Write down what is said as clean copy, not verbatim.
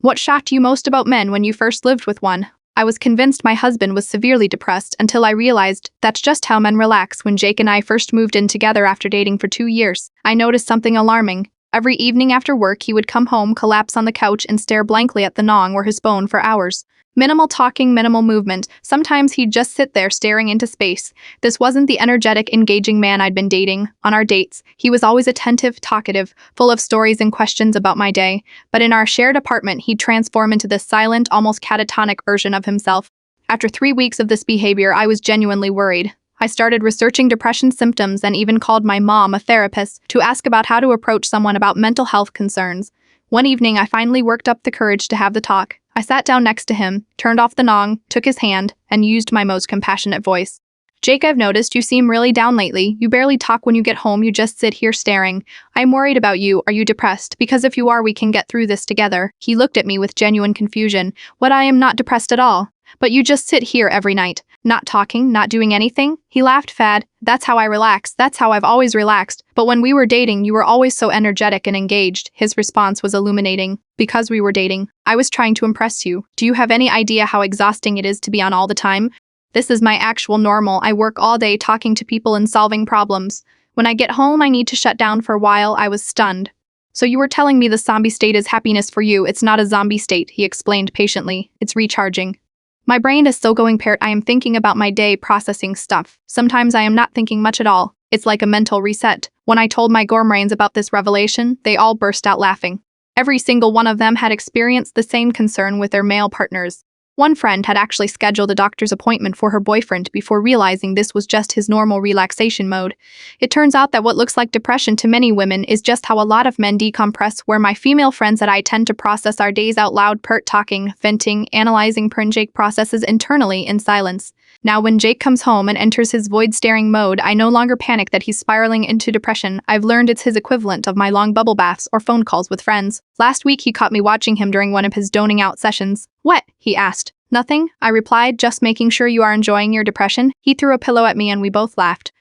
What shocked you most about men when you first lived with one? I was convinced my husband was severely depressed until I realized that's just how men relax. When Jake and I first moved in together after dating for 2 years, I noticed something alarming. Every evening after work, he would come home, collapse on the couch, and stare blankly at the Nong or his phone for hours. Minimal talking, minimal movement. Sometimes he'd just sit there staring into space. This wasn't the energetic, engaging man I'd been dating. On our dates, he was always attentive, talkative, full of stories and questions about my day. But in our shared apartment, he'd transform into this silent, almost catatonic version of himself. After 3 weeks of this behavior, I was genuinely worried. I started researching depression symptoms and even called my mom, a therapist, to ask about how to approach someone about mental health concerns. One evening, I finally worked up the courage to have the talk. I sat down next to him, turned off the Nong, took his hand, and used my most compassionate voice. "Jake, I've noticed you seem really down lately. You barely talk when you get home, you just sit here staring. I'm worried about you. Are you depressed? Because if you are, we can get through this together." He looked at me with genuine confusion. "What, I am not depressed at all. But you just sit here every night, not talking, not doing anything?" He laughed. "Fad, that's how I relax. That's how I've always relaxed. But when we were dating, you were always so energetic and engaged." His response was illuminating. "Because we were dating, I was trying to impress you. Do you have any idea how exhausting it is to be on all the time? This is my actual normal. I work all day talking to people and solving problems. When I get home, I need to shut down for a while." I was stunned. "So you were telling me the zombie state is happiness for you? It's not a zombie state," he explained patiently. "It's recharging. My brain is still going paired. I am thinking about my day, processing stuff. Sometimes I am not thinking much at all. It's like a mental reset." When I told my gourmets about this revelation, they all burst out laughing. Every single one of them had experienced the same concern with their male partners. One friend had actually scheduled a doctor's appointment for her boyfriend before realizing this was just his normal relaxation mode. It turns out that what looks like depression to many women is just how a lot of men decompress. Where my female friends and I tend to process our days out loud, talking, venting, analyzing. Jake processes internally in silence. Now when Jake comes home and enters his void-staring mode, I no longer panic that he's spiraling into depression. I've learned it's his equivalent of my long bubble baths or phone calls with friends. Last week he caught me watching him during one of his zoning out sessions. "What?" he asked. "Nothing," I replied, "just making sure you are enjoying your depression." He threw a pillow at me and we both laughed.